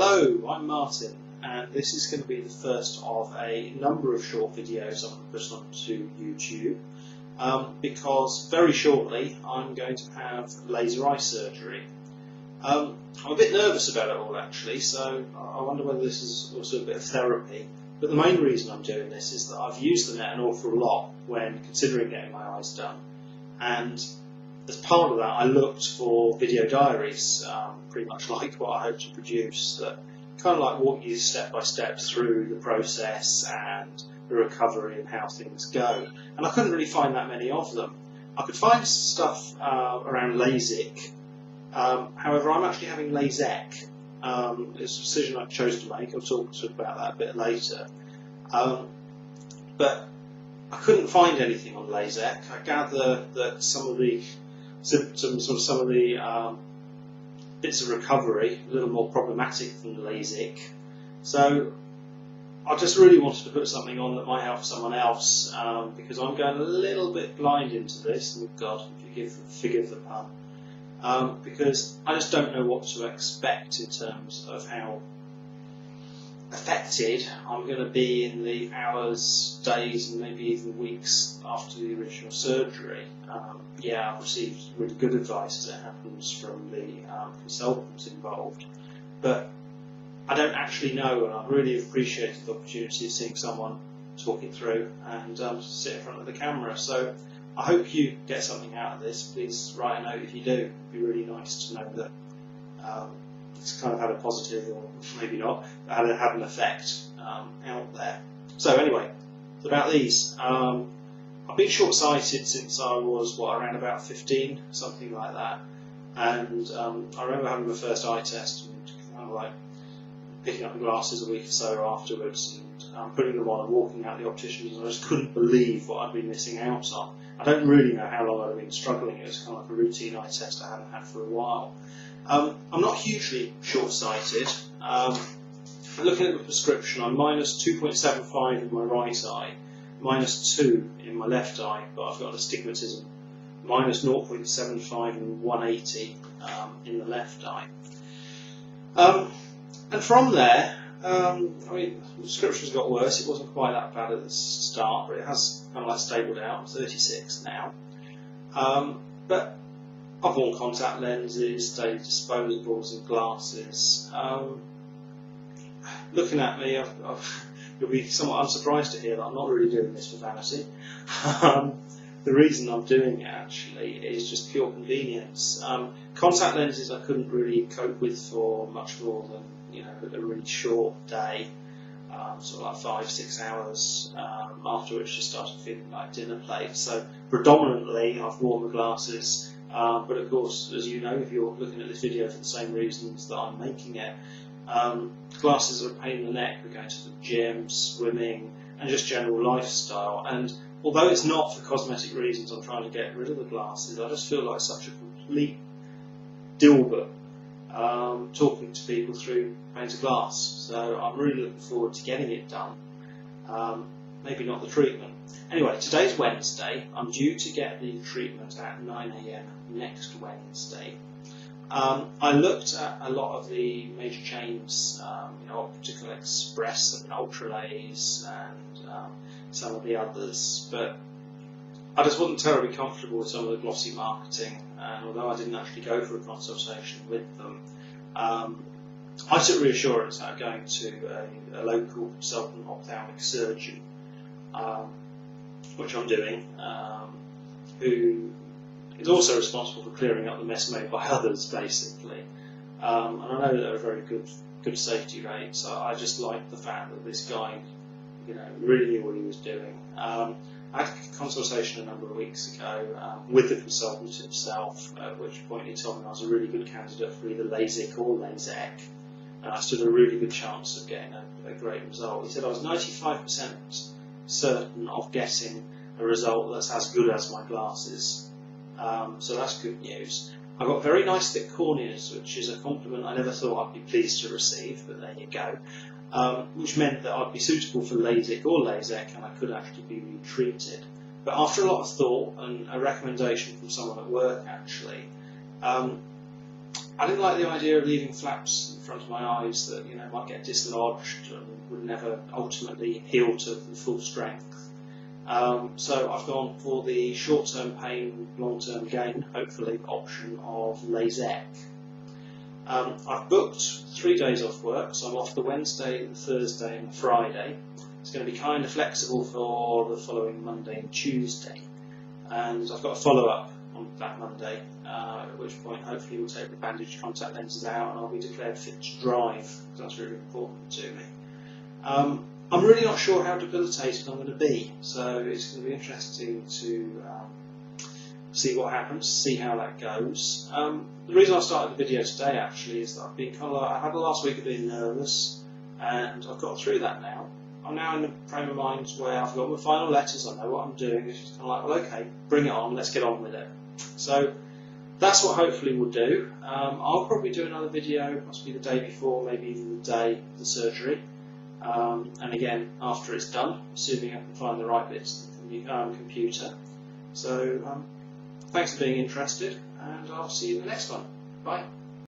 Hello, I'm Martin, and this is going to be the first of a number of short videos I'm going to put onto YouTube because very shortly I'm going to have laser eye surgery. I'm a bit nervous about it all actually, so I wonder whether this is also a bit of therapy. But the main reason I'm doing this is that I've used the net an awful lot when considering getting my eyes done, and as part of that I looked for video diaries, pretty much like what I hope to produce, that kind of like walk you step by step through the process and the recovery and how things go. And I couldn't really find that many of them. I could find stuff around LASIK. However, I'm actually having Lasek. It's a decision I chose to make. I'll talk about that a bit later. But I couldn't find anything on Lasek. I gather that some of the symptoms of some of the bits of recovery a little more problematic than LASIK. So I just really wanted to put something on that might help someone else, because I'm going a little bit blind into this, and God, forgive the pun, because I just don't know what to expect in terms of how affected I'm going to be in the hours, days and maybe even weeks after the original surgery. I've received really good advice as it happens from the consultants involved, but I don't actually know, and I've really appreciated the opportunity of seeing someone talk it through and sit in front of the camera. So I hope you get something out of this. Please write a note if you do. It'd be really nice to know that it's kind of had a positive, or maybe not, but had an effect out there. So anyway, about these. I've been short-sighted since I was, around about 15, something like that. And I remember having my first eye test and kind of like picking up the glasses a week or so afterwards and putting them on and walking out the opticians, and I just couldn't believe what I'd been missing out on. I don't really know how long I'd been struggling. It was kind of like a routine eye test I hadn't had for a while. I'm not hugely short-sighted. Looking at the prescription, I'm minus 2.75 in my right eye, minus 2 in my left eye, but I've got astigmatism, minus 0.75 and 180 in the left eye. And from there, the prescription's got worse. It wasn't quite that bad at the start, but it has kind of like stabled out. I'm 36 now. But I've worn contact lenses, daily disposables and glasses. Looking at me, you'll be somewhat unsurprised to hear that I'm not really doing this for vanity. The reason I'm doing it actually is just pure convenience. Contact lenses I couldn't really cope with for much more than a really short day, sort of like 5-6 hours, after which just started feeling like dinner plates. So predominantly I've worn the glasses. But of course, as you know, if you're looking at this video for the same reasons that I'm making it, glasses are a pain in the neck. We're going to the gym, swimming, and just general lifestyle. And although it's not for cosmetic reasons I'm trying to get rid of the glasses, I just feel like such a complete dilbert talking to people through panes of glass. So I'm really looking forward to getting it done. Maybe not the treatment. Anyway, today's Wednesday. I'm due to get the treatment at 9 AM next Wednesday. I looked at a lot of the major chains, Optical Express and Ultralays and some of the others, but I just wasn't terribly comfortable with some of the glossy marketing, and although I didn't actually go for a consultation with them, I took reassurance out of going to a local consultant ophthalmic surgeon, which I'm doing, who is also responsible for clearing up the mess made by others, basically. And I know that there are very good safety rates. I just like the fact that this guy, really knew what he was doing. I had a consultation a number of weeks ago with the consultant himself, at which point he told me I was a really good candidate for either LASIK or Lasek, and I stood a really good chance of getting a great result. He said I was 95% certain of getting a result that's as good as my glasses. So that's good news. I've got very nice thick corneas, which is a compliment I never thought I'd be pleased to receive, but there you go. Which meant that I'd be suitable for LASIK or Lasek, and I could actually be retreated. But after a lot of thought and a recommendation from someone at work actually, I I didn't like the idea of leaving flaps in front of my eyes that might get dislodged and would never ultimately heal to full strength. So I've gone for the short-term pain, long-term gain, hopefully, option of Lasek. I've booked 3 days off work, so I'm off the Wednesday, the Thursday and the Friday. It's going to be kind of flexible for the following Monday and Tuesday. And I've got a follow-up on that Monday, at which point hopefully we'll take the bandaged contact lenses out and I'll be declared fit to drive, because that's really important to me. I'm really not sure how debilitated I'm going to be, so it's going to be interesting to see what happens, see how that goes. The reason I started the video today actually is that I've been I had the last week of being nervous, and I've got through that now. I'm now in the frame of mind where I've got my final letters, I know what I'm doing. It's just kind of like, well, okay, bring it on, let's get on with it. So that's what hopefully we'll do. I'll probably do another video, possibly the day before, maybe even the day of the surgery. And again, after it's done, assuming I can find the right bits on the computer. So thanks for being interested, and I'll see you in the next one. Bye.